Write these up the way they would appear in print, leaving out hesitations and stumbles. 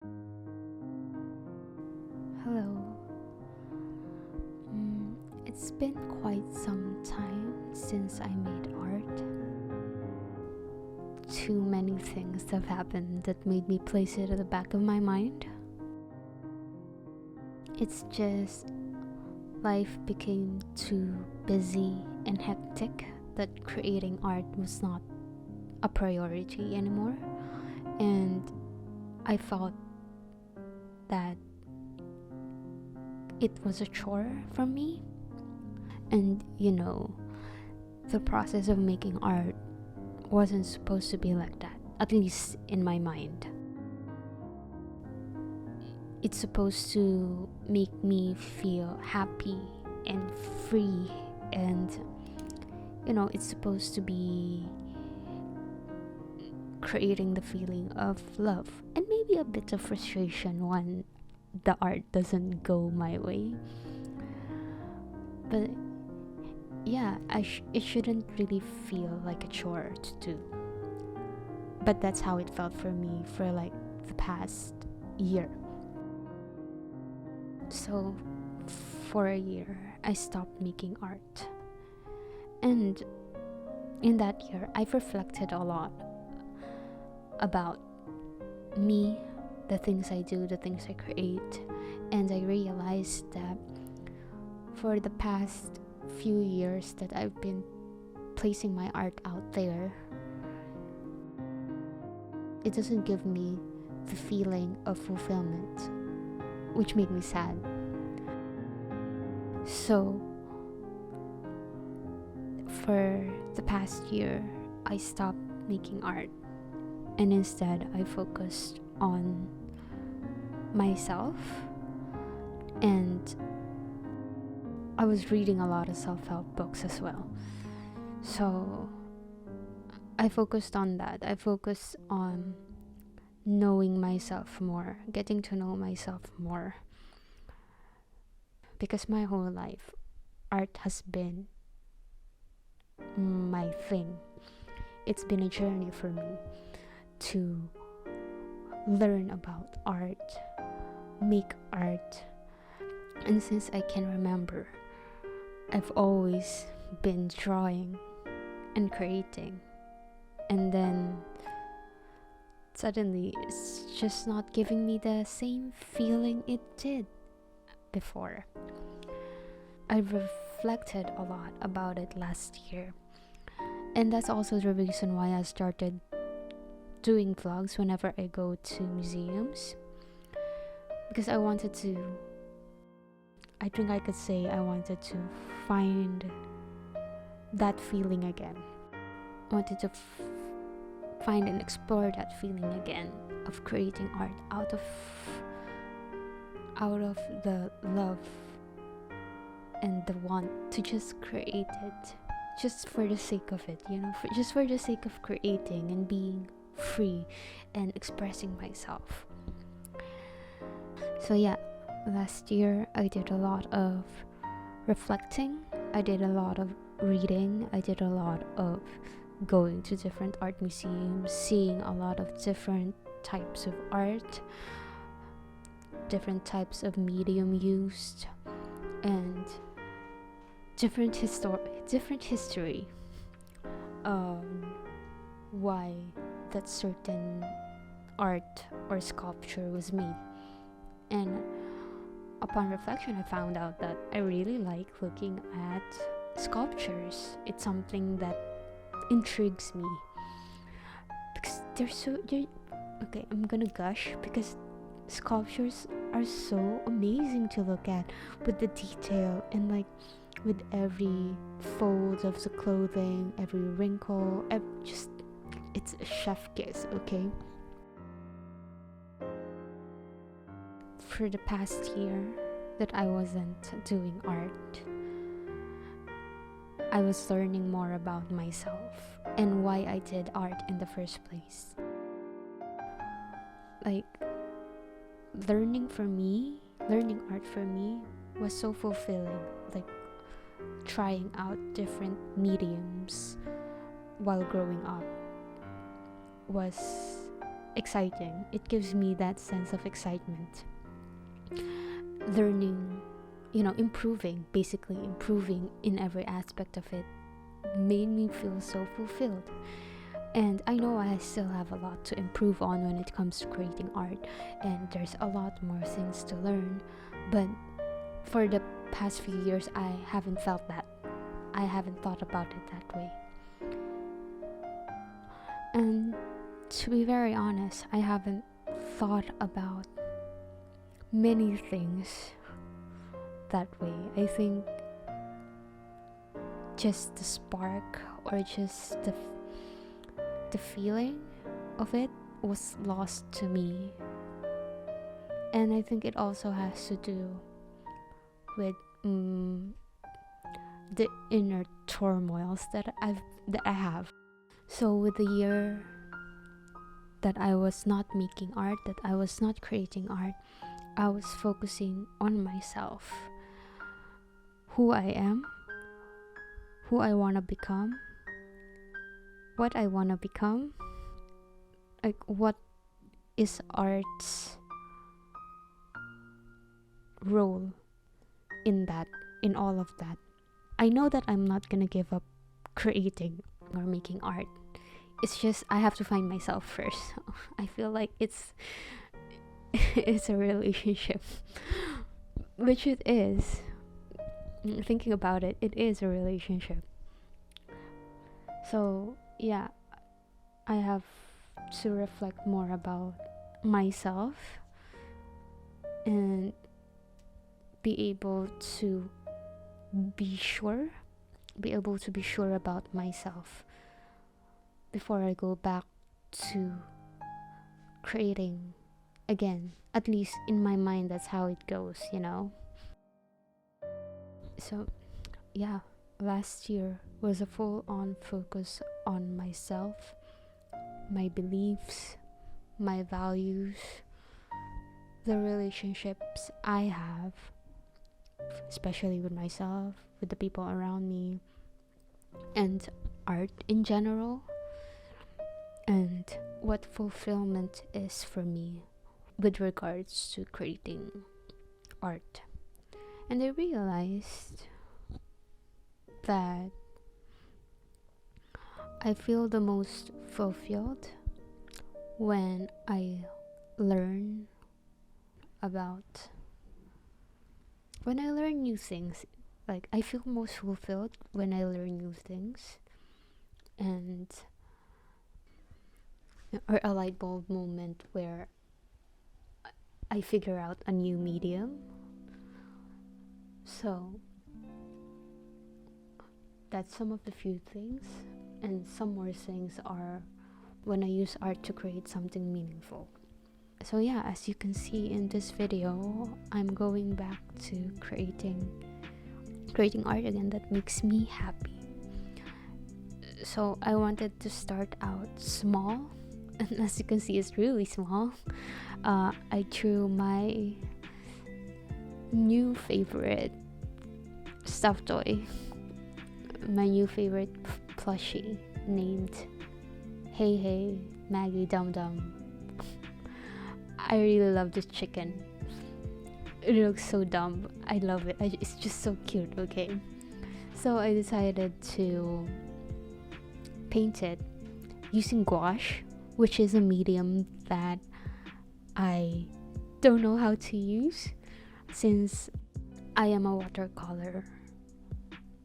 Hello. It's been quite some time since I made art. Too many things have happened that made me place it at the back of my mind. It's just life became too busy and hectic that creating art was not a priority anymore, and I felt that it was a chore for me. And the process of making art wasn't supposed to be like that, at least in my mind. It's supposed to make me feel happy and free, and it's supposed to be creating the feeling of love and maybe a bit of frustration when the art doesn't go my way. But yeah, it shouldn't really feel like a chore to do. But that's how it felt for me for like the past year. So for a year, I stopped making art. And in that year, I've reflected a lot about me, the things I do, the things I create. And I realized that for the past few years that I've been placing my art out there, it doesn't give me the feeling of fulfillment, which made me sad. So for the past year, I stopped making art, and instead I focused on myself, and I was reading a lot of self-help books as well. So I focused on that. I focused on knowing myself more, getting to know myself more. Because my whole life, art has been my thing. It's been a journey for me to learn about art, make art. And since I can remember, I've always been drawing and creating, and then suddenly it's just not giving me the same feeling it did before. I reflected a lot about it last year, and that's also the reason why I started doing vlogs whenever I go to museums, because I wanted to find that feeling again. I wanted to find and explore that feeling again of creating art out of the love and the want to just create it just for the sake of it, just for the sake of creating and being free and expressing myself. So yeah, last year I did a lot of reflecting, I did a lot of reading, I did a lot of going to different art museums, seeing a lot of different types of art, different types of medium used, and different history why that certain art or sculpture was made. And upon reflection, I found out that I really like looking at sculptures. It's something that intrigues me because okay, I'm gonna gush because sculptures are so amazing to look at, with the detail and like with every fold of the clothing, every wrinkle, it's a chef kiss, okay? For the past year that I wasn't doing art, I was learning more about myself and why I did art in the first place. Like, learning art for me was so fulfilling. Like, trying out different mediums while growing up was exciting. It gives me that sense of excitement. Learning, basically improving in every aspect of it made me feel so fulfilled. And I know I still have a lot to improve on when it comes to creating art, and there's a lot more things to learn. But for the past few years, I haven't felt that. I haven't thought about it that way. And to be very honest, I haven't thought about many things that way. I think just the spark, or just the feeling of it was lost to me. And I think it also has to do with the inner turmoils that I have. So with the year that I was not making art, that I was not creating art, I was focusing on myself, who I am, who I want to become, what I want to become, like what is art's role in all of that. I know that I'm not gonna give up creating or making art. It's just I have to find myself first. I feel like it's a relationship, which it is. Thinking about it, it is a relationship. So yeah, I have to reflect more about myself and be able to be sure about myself before I go back to creating again. At least in my mind, that's how it goes, So yeah, last year was a full-on focus on myself, my beliefs, my values, the relationships I have, especially with myself, with the people around me, and art in general, and what fulfillment is for me with regards to creating art. And I realized that I feel the most fulfilled when I learn new things. Like, I feel most fulfilled when I learn new things, and or a light bulb moment where I figure out a new medium. So that's some of the few things, and some more things are when I use art to create something meaningful. So yeah, as you can see in this video, I'm going back to creating art again that makes me happy. So I wanted to start out small, and as you can see, it's really small. I drew my new favorite stuffed toy, my new favorite plushie named Heyy Maggie Dum Dum. I really love this chicken. It looks so dumb. I love it. It's just so cute, okay? So I decided to paint it using gouache, which is a medium that I don't know how to use, since I am a watercolor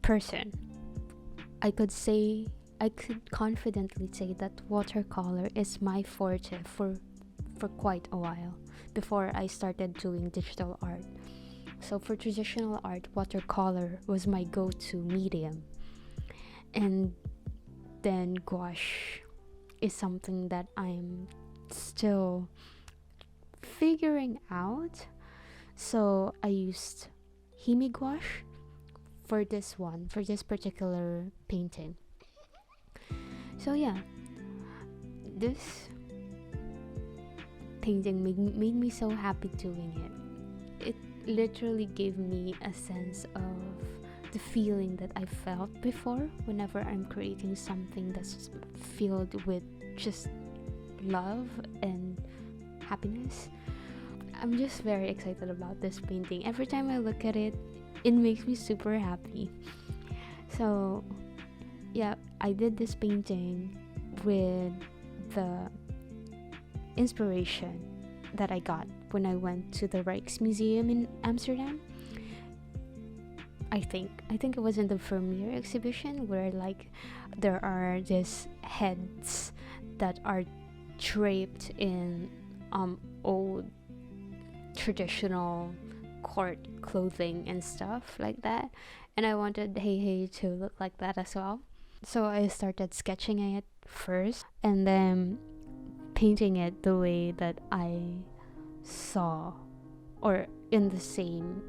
person. I could confidently say that watercolor is my forte for quite a while before I started doing digital art. So for traditional art, watercolor was my go-to medium, and then gouache is something that I'm still figuring out. So I used Heyy gouache for this particular painting. So yeah, this painting made me so happy doing it. It literally gave me a sense of the feeling that I felt before whenever I'm creating something that's filled with just love and happiness. I'm just very excited about this painting. Every time I look at it, it makes me super happy. So yeah, I did this painting with the inspiration that I got when I went to the Rijksmuseum in Amsterdam. I think it was in the Vermeer exhibition, where like there are these heads that are draped in old traditional court clothing and stuff like that, and I wanted Heyy to look like that as well. So I started sketching it first and then painting it the way that I saw, or in the same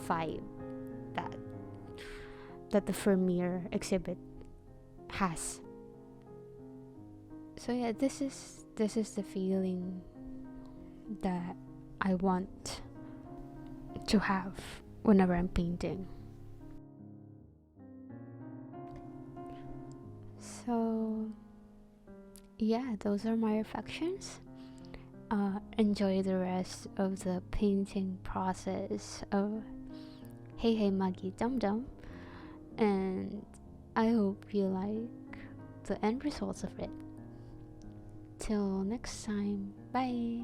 vibe that the Vermeer exhibit has. So yeah, this is the feeling that I want to have whenever I'm painting. So yeah, those are my reflections. Enjoy the rest of the painting process of Heyy Magi Dum Dum, and I hope you like the end results of it. Till next time, bye.